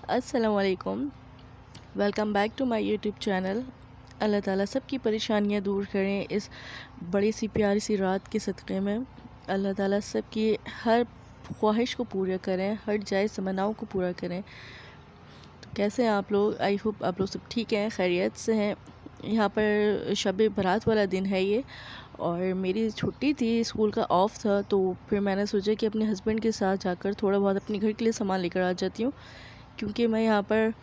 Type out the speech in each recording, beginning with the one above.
अस्सलाम वालेकुम। Welcome back to my YouTube channel. Allah Taala सबकी परेशानियां दूर करें इस बड़ी सी प्यारी सी रात के सदक़े में। अल्लाह ताला सबकी हर ख्वाहिश को पूरा करें, हर जायज़ तमन्नाओं को पूरा करें। तो कैसे हैं आप लोग? आई होप आप लोग सब ठीक हैं, खैरियत से हैं। यहाँ पर शब बारात वाला दिन है ये, और मेरी छुट्टी थी, स्कूल का ऑफ था, तो फिर मैंने सोचा कि अपने हस्बैंड के साथ जाकर थोड़ा बहुत अपने घर के लिए सामान लेकर आ जाती हूँ, क्योंकि मैं यहाँ पर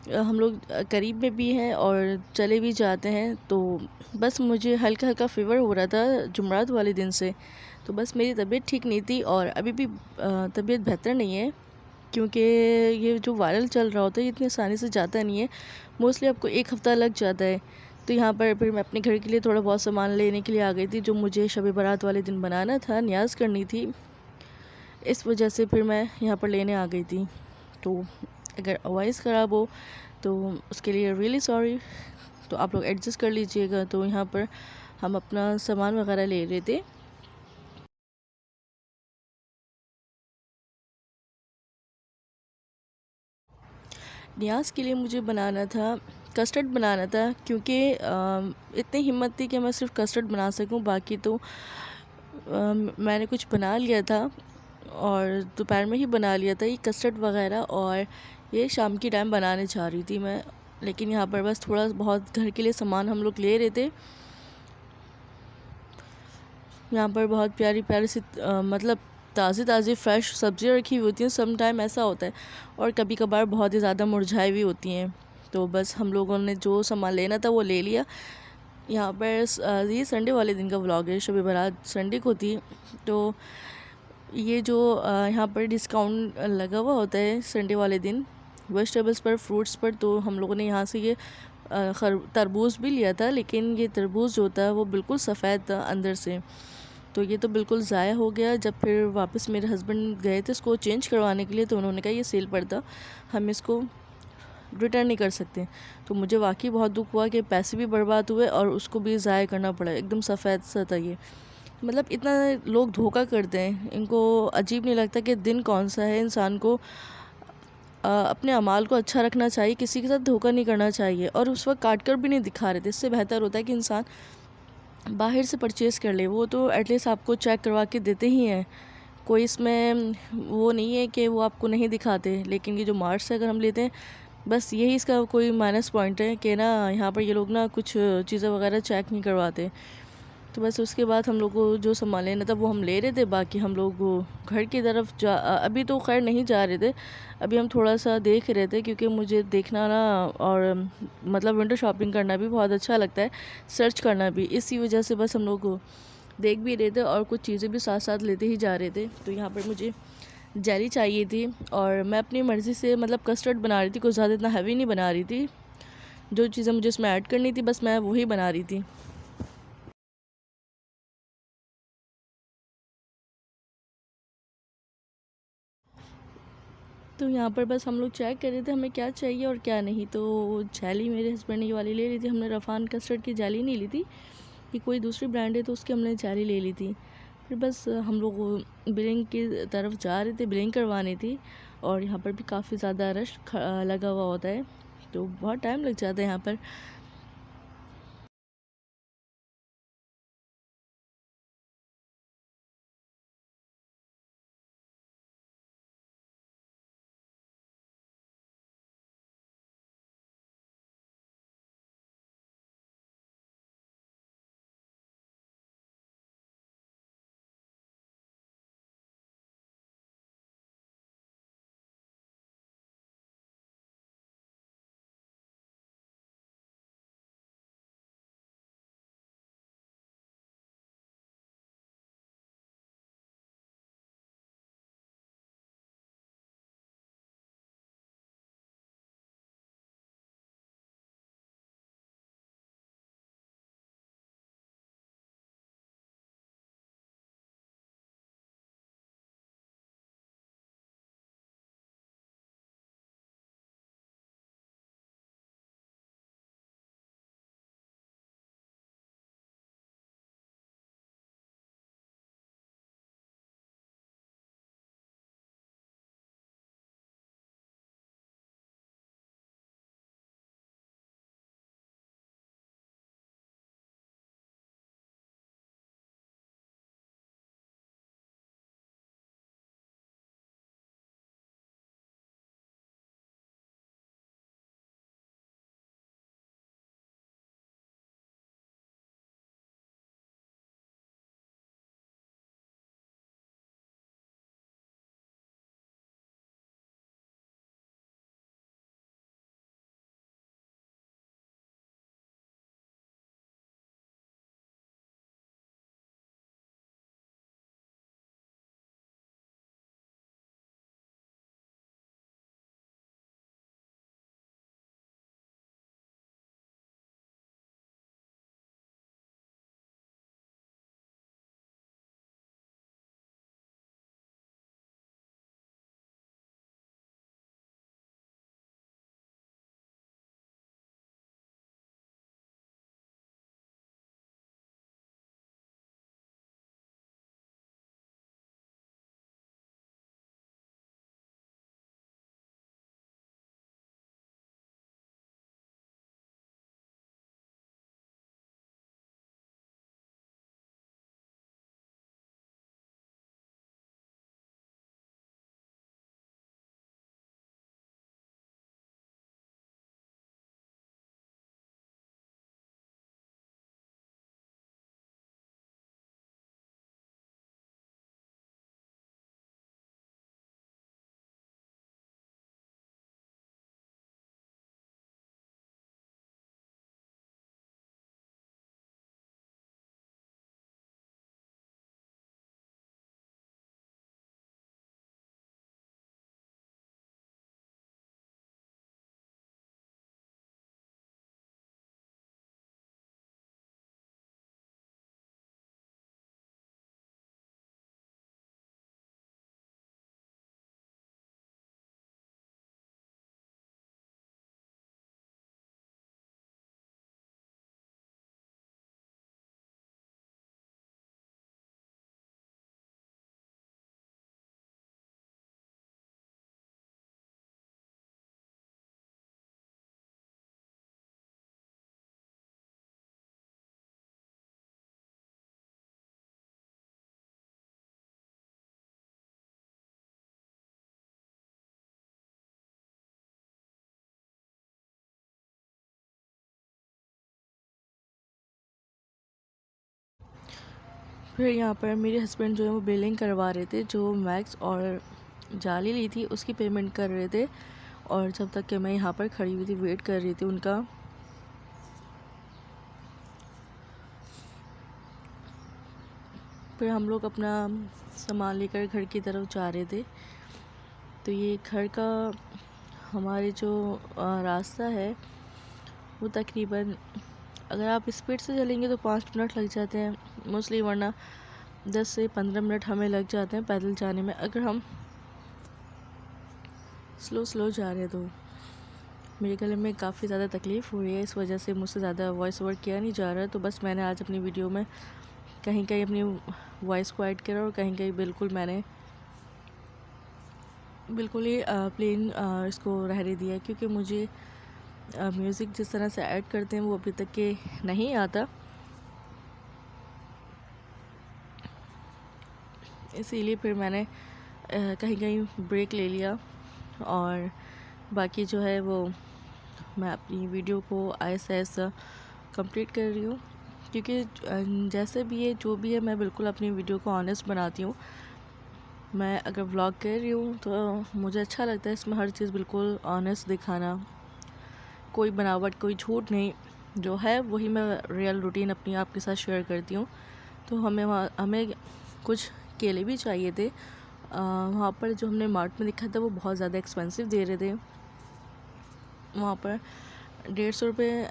हम लोग करीब में भी हैं और चले भी जाते हैं। तो बस मुझे हल्का हल्का फ़ीवर हो रहा था जुमरात वाले दिन से, तो बस मेरी तबीयत ठीक नहीं थी और अभी भी तबीयत बेहतर नहीं है, क्योंकि ये जो वायरल चल रहा होता है ये इतनी आसानी से जाता नहीं है, मोस्टली आपको एक हफ़्ता लग जाता है। तो यहाँ पर फिर मैं अपने घर के लिए थोड़ा बहुत सामान लेने के लिए आ गई थी, जो मुझे शब बारात वाले दिन बनाना था, न्याज़ करनी थी। इस वजह से फिर मैं यहाँ पर लेने आ गई थी। तो अगर वॉइस ख़राब हो तो उसके लिए रियली सॉरी, तो आप लोग एडजस्ट कर लीजिएगा। तो यहाँ पर हम अपना सामान वगैरह ले रहे थे। न्याज़ के लिए मुझे बनाना था, कस्टर्ड बनाना था, क्योंकि इतनी हिम्मत थी कि मैं सिर्फ कस्टर्ड बना सकूं, बाकी तो मैंने कुछ बना लिया था और दोपहर में ही बना लिया था ये कस्टर्ड वगैरह, और ये शाम की टाइम बनाने जा रही थी मैं। लेकिन यहाँ पर बस थोड़ा बहुत घर के लिए सामान हम लोग ले रहे थे। यहाँ पर बहुत प्यारी प्यारी सी मतलब ताज़ी ताज़ी फ़्रेश सब्ज़ियाँ रखी हुई होती हैं। सम टाइम ऐसा होता है, और कभी कभार बहुत ही ज़्यादा मुरझाई भी होती हैं। तो बस हम लोगों ने जो सामान लेना था वो ले लिया। यहाँ पर ये संडे वाले दिन का व्लॉग है, शब बारात संडे को थी। तो ये जो यहाँ पर डिस्काउंट लगा हुआ होता है संडे वाले दिन वेजिटेबल्स पर, फ्रूट्स पर, तो हम लोगों ने यहाँ से ये तरबूज भी लिया था, लेकिन ये तरबूज जो था वो बिल्कुल सफ़ेद था अंदर से, तो ये तो बिल्कुल ज़ाया हो गया। जब फिर वापस मेरे हस्बैंड गए थे इसको चेंज करवाने के लिए, तो उन्होंने कहा ये सेल पर था, हम इसको रिटर्न नहीं कर सकते। तो मुझे वाकई बहुत दुख हुआ कि पैसे भी बर्बाद हुए और उसको भी ज़ाया करना पड़ा। एकदम सफ़ेद सा था ये। मतलब इतना लोग धोखा करते हैं, इनको अजीब नहीं लगता कि दिन कौन सा है। इंसान को अपने अमाल को अच्छा रखना चाहिए, किसी के साथ धोखा नहीं करना चाहिए। और उस वक्त काट कर भी नहीं दिखा रहे थे, इससे बेहतर होता है कि इंसान बाहर से परचेज़ कर ले, वो तो एटलीस्ट आपको चेक करवा के देते ही हैं। कोई इसमें वो नहीं है कि वो आपको नहीं दिखाते। लेकिन ये जो मार्ट से अगर हम लेते हैं, बस यही इसका कोई माइनस पॉइंट है कि ना यहाँ पर ये लोग ना कुछ चीज़ें वगैरह चेक नहीं करवाते। तो बस उसके बाद हम लोग को जो सामान लेना था वो हम ले रहे थे। बाकी हम लोग घर की तरफ अभी तो खैर नहीं जा रहे थे, अभी हम थोड़ा सा देख रहे थे, क्योंकि मुझे देखना ना और मतलब विंडो शॉपिंग करना भी बहुत अच्छा लगता है, सर्च करना भी। इसी वजह से बस हम लोग देख भी रहे थे और कुछ चीज़ें भी साथ साथ लेते ही जा रहे थे। तो यहाँ पर मुझे जेली चाहिए थी, और मैं अपनी मर्ज़ी से मतलब कस्टर्ड बना रही थी, कुछ ज़्यादा इतना हैवी नहीं बना रही थी। जो चीज़ें मुझे इसमें ऐड करनी थी बस मैं वही बना रही थी। तो यहाँ पर बस हम लोग चेक कर रहे थे हमें क्या चाहिए और क्या नहीं। तो जेली मेरे हस्बैंड ने ये वाली ले ली थी, हमने रफ़ान कस्टर्ड की जेली नहीं ली थी, ये कोई दूसरी ब्रांड है तो उसकी हमने जेली ले ली थी। फिर बस हम लोग बिलिंग की तरफ जा रहे थे, बिलिंग करवानी थी, और यहाँ पर भी काफ़ी ज़्यादा रश लगा हुआ होता है, तो बहुत टाइम लग जाता है यहाँ पर। फिर यहाँ पर मेरे हस्बैंड जो है वो बिलिंग करवा रहे थे, जो मैक्स और जाली ली थी उसकी पेमेंट कर रहे थे। और जब तक कि मैं यहाँ पर खड़ी हुई थी वेट कर रही थी उनका। फिर हम लोग अपना सामान लेकर घर की तरफ जा रहे थे। तो ये घर का हमारे जो रास्ता है वो तकरीबन, अगर आप स्पीड से चलेंगे तो 5 मिनट लग जाते हैं मोस्टली, वरना 10 से 15 मिनट हमें लग जाते हैं पैदल जाने में। अगर हम स्लो जा रहे हैं तो मेरे गले में काफ़ी ज़्यादा तकलीफ़ हो रही है, इस वजह से मुझसे ज़्यादा वॉइस ओवर किया नहीं जा रहा है। तो बस मैंने आज अपनी वीडियो में कहीं कहीं अपनी वॉइस को ऐड करा और कहीं कहीं बिल्कुल मैंने बिल्कुल ही प्लेन इसको रहने दिया, क्योंकि मुझे म्यूज़िक जिस तरह से ऐड करते हैं वो अभी तक के नहीं आता, इसीलिए फिर मैंने कहीं कहीं ब्रेक ले लिया। और बाकी जो है वो मैं अपनी वीडियो को ऐसा ऐसा कंप्लीट कर रही हूँ, क्योंकि जैसे भी है जो भी है मैं बिल्कुल अपनी वीडियो को ऑनेस्ट बनाती हूँ। मैं अगर व्लॉग कर रही हूँ तो मुझे अच्छा लगता है इसमें हर चीज़ बिल्कुल ऑनेस्ट दिखाना, कोई बनावट कोई झूठ नहीं, जो है वही मैं रियल रूटीन अपनी आपके साथ शेयर करती हूँ। तो हमें कुछ केले भी चाहिए थे, वहाँ पर जो हमने मार्ट में देखा था वो बहुत ज़्यादा एक्सपेंसिव दे रहे थे। वहाँ पर 150 रुपये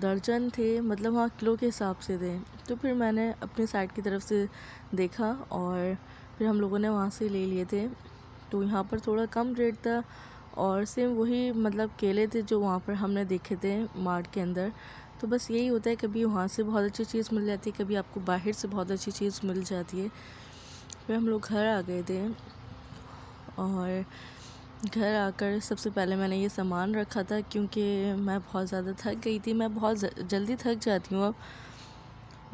दर्जन थे, मतलब वहाँ किलो के हिसाब से थे। तो फिर मैंने अपने साइड की तरफ से देखा और फिर हम लोगों ने वहाँ से ले लिए थे। तो यहाँ पर थोड़ा कम रेट था और सेम वही मतलब केले थे जो वहाँ पर हमने देखे थे मार्ट के अंदर। तो बस यही होता है, कभी वहाँ से बहुत अच्छी चीज़ मिल जाती है, कभी आपको बाहर से बहुत अच्छी चीज़ मिल जाती है। फिर हम लोग घर आ गए थे और घर आकर सबसे पहले मैंने ये सामान रखा था, क्योंकि मैं बहुत ज़्यादा थक गई थी। मैं बहुत जल्दी थक जाती हूँ, अब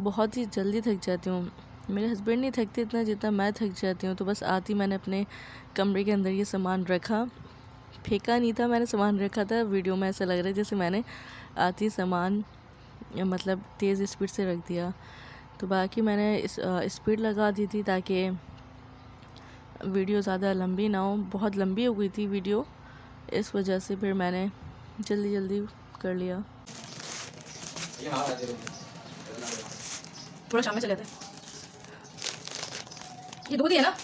बहुत ही जल्दी थक जाती हूँ। मेरे हस्बैंड नहीं थकते इतना जितना मैं थक जाती हूँ। तो बस आती मैंने अपने कमरे के अंदर ये सामान रखा, फेंका नहीं था, मैंने सामान रखा था। वीडियो में ऐसा लग रहा है जैसे मैंने आती सामान मतलब तेज़ स्पीड से रख दिया। तो बाकी मैंने स्पीड लगा दी थी ताकि वीडियो ज़्यादा लंबी ना हो। बहुत लंबी हो गई थी वीडियो, इस वजह से फिर मैंने जल्दी कर लिया। थोड़ा शाम में चले थे, ये दूध ही है ना।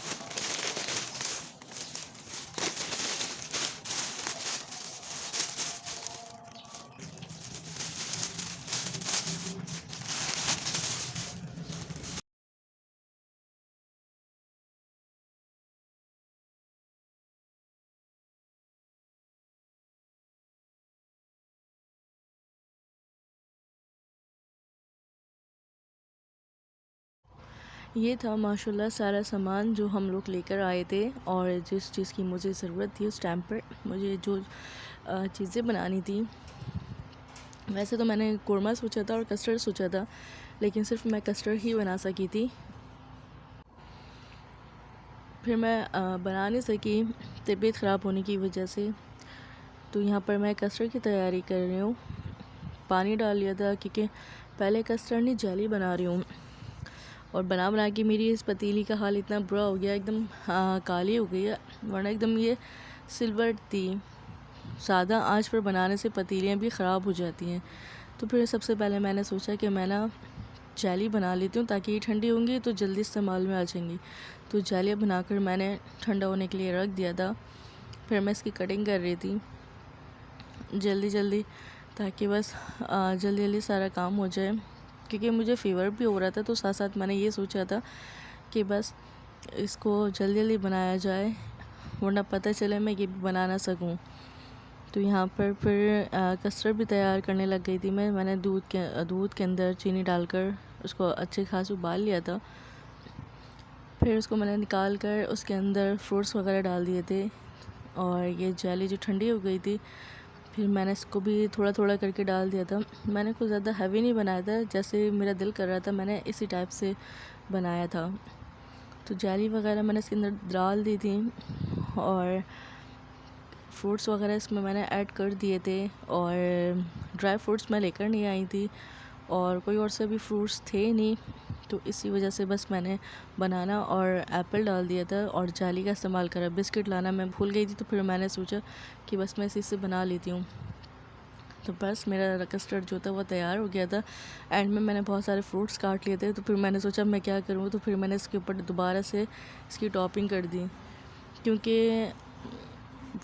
ये था माशाल्लाह सारा सामान जो हम लोग लेकर आए थे, और जिस चीज़ की मुझे ज़रूरत थी उस टाइम पर मुझे जो चीज़ें बनानी थी। वैसे तो मैंने कोरमा सोचा था और कस्टर्ड सोचा था, लेकिन सिर्फ मैं कस्टर्ड ही बना सकी थी। फिर मैं बना नहीं सकी तबीयत ख़राब होने की वजह से। तो यहाँ पर मैं कस्टर्ड की तैयारी कर रही हूँ। पानी डाल लिया था, क्योंकि पहले कस्टर्ड नहीं जेली बना रही हूँ। और बना के मेरी इस पतीली का हाल इतना बुरा हो गया, एकदम काली हो गई है, वरना एकदम ये सिल्वर थी। सादा आंच पर बनाने से पतीलियाँ भी ख़राब हो जाती हैं। तो फिर सबसे पहले मैंने सोचा कि मैं ना जेली बना लेती हूँ, ताकि ये ठंडी होंगी तो जल्दी इस्तेमाल में आ जाएंगी। तो जेली बनाकर मैंने ठंडा होने के लिए रख दिया था। फिर मैं इसकी कटिंग कर रही थी जल्दी, ताकि बस जल्दी सारा काम हो जाए, क्योंकि मुझे फ़ीवर भी हो रहा था। तो साथ साथ मैंने ये सोचा था कि बस इसको जल्दी बनाया जाए, वरना पता चले मैं ये भी बना ना सकूं। तो यहाँ पर फिर कस्टर्ड भी तैयार करने लग गई थी मैंने दूध के अंदर चीनी डालकर उसको अच्छे खास उबाल लिया था। फिर उसको मैंने निकाल कर उसके अंदर फ्रूट्स वगैरह डाल दिए थे, और ये जेली जो ठंडी हो गई थी फिर मैंने इसको भी थोड़ा थोड़ा करके डाल दिया था। मैंने कुछ ज़्यादा हैवी नहीं बनाया था, जैसे मेरा दिल कर रहा था मैंने इसी टाइप से बनाया था। तो जेली वगैरह मैंने इसके अंदर डाल दी थी, और फ्रूट्स वगैरह इसमें मैंने ऐड कर दिए थे। और ड्राई फ्रूट्स मैं लेकर नहीं आई थी, और कोई और से भी फ्रूट्स थे नहीं, तो इसी वजह से बस मैंने बनाना और एप्पल डाल दिया था और जाली का इस्तेमाल करा। बिस्किट लाना मैं भूल गई थी, तो फिर मैंने सोचा कि बस मैं इसी से बना लेती हूँ। तो बस मेरा कस्टर्ड जो था वो तैयार हो गया था। एंड में मैंने बहुत सारे फ्रूट्स काट लिए थे, तो फिर मैंने सोचा मैं क्या करूँ, तो फिर मैंने इसके ऊपर दोबारा से इसकी टॉपिंग कर दी, क्योंकि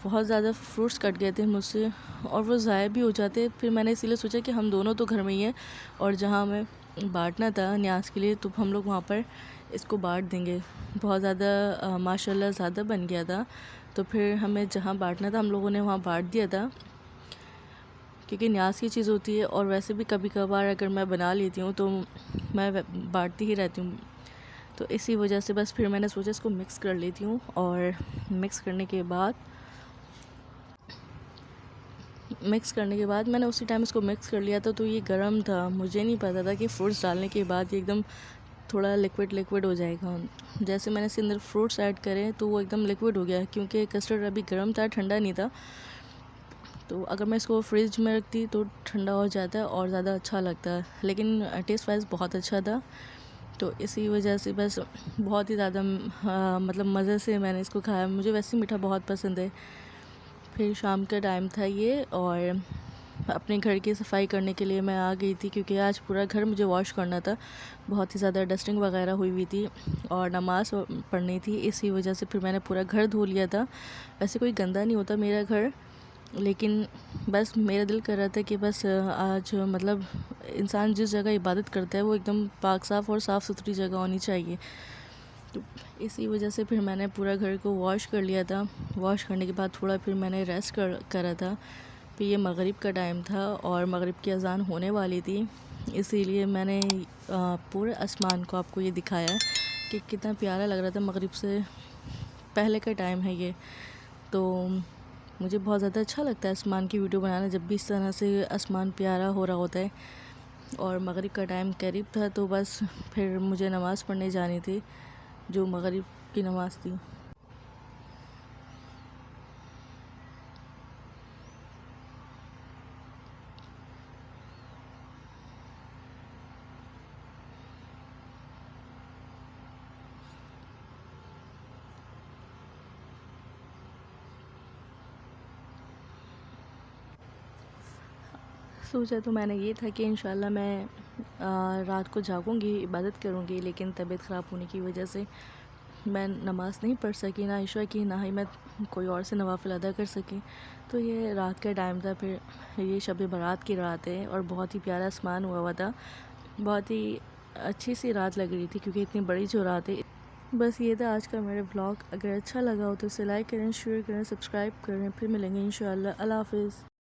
बहुत ज़्यादा फ्रूट्स कट गए थे मुझसे और वो ज़ाया भी हो जाते। फिर मैंने इसीलिए सोचा कि हम दोनों तो घर में ही हैं, और जहाँ हमें बांटना था न्याज के लिए, तो हम लोग वहाँ पर इसको बांट देंगे। बहुत ज़्यादा माशाल्लाह ज़्यादा बन गया था, तो फिर हमें जहाँ बांटना था हम लोगों ने वहाँ बांट दिया था, क्योंकि न्याज की चीज़ होती है। और वैसे भी कभी कभार अगर मैं बना लेती हूँ तो मैं बांटती ही रहती हूँ। तो इसी वजह से बस फिर मैंने सोचा इसको मिक्स कर लेती हूँ, और मिक्स करने के बाद मैंने उसी टाइम इसको मिक्स कर लिया था। तो ये गर्म था, मुझे नहीं पता था कि फ्रूट्स डालने के बाद ये एकदम थोड़ा लिक्विड हो जाएगा। जैसे मैंने इसके अंदर फ्रूट्स ऐड करे तो वो एकदम लिक्विड हो गया, क्योंकि कस्टर्ड अभी गर्म था, ठंडा नहीं था। तो अगर मैं इसको फ्रिज में रखती तो ठंडा हो जाता है और ज़्यादा अच्छा लगता है, लेकिन टेस्ट वाइज बहुत अच्छा था। तो इसी वजह से बस बहुत ही ज़्यादा मतलब मज़े से मैंने इसको खाया। मुझे वैसे मीठा बहुत पसंद है। फिर शाम का टाइम था ये, और अपने घर की सफाई करने के लिए मैं आ गई थी, क्योंकि आज पूरा घर मुझे वॉश करना था। बहुत ही ज़्यादा डस्टिंग वगैरह हुई थी और नमाज़ पढ़नी थी, इसी वजह से फिर मैंने पूरा घर धो लिया था। वैसे कोई गंदा नहीं होता मेरा घर, लेकिन बस मेरा दिल कर रहा था कि बस आज मतलब इंसान जिस जगह इबादत करता है वो एकदम पाक साफ़ और साफ़ सुथरी जगह होनी चाहिए। तो इसी वजह से फिर मैंने पूरा घर को वॉश कर लिया था। वॉश करने के बाद थोड़ा फिर मैंने रेस्ट करा था। फिर ये मगरिब का टाइम था और मगरिब की अज़ान होने वाली थी, इसीलिए मैंने पूरे आसमान को आपको ये दिखाया कि कितना प्यारा लग रहा था। मगरिब से पहले का टाइम है ये, तो मुझे बहुत ज़्यादा अच्छा लगता है आसमान की वीडियो बनाना, जब भी इस तरह से आसमान प्यारा हो रहा होता है। और मगरिब का टाइम करीब था, तो बस फिर मुझे नमाज़ पढ़ने जानी थी, जो मगरिब की नमाज़ थी। सोचा तो मैंने ये था कि इंशाल्लाह मैं रात को जागूंगी, इबादत करूंगी, लेकिन तबीयत ख़राब होने की वजह से मैं नमाज़ नहीं पढ़ सकी, ना इशा की, ना ही मैं कोई और से नवाफ़िल अदा कर सकी। तो ये रात का टाइम था, फिर ये शब बारात की रात है और बहुत ही प्यारा आसमान हुआ था। बहुत ही अच्छी सी रात लग रही थी, क्योंकि इतनी बड़ी जो रात है। बस ये था आज का मेरा व्लॉग। अगर अच्छा लगा हो तो इसे लाइक करें, शेयर करें, सब्सक्राइब करें। फिर मिलेंगे इंशाल्लाह। अल्लाह हाफ़िज़।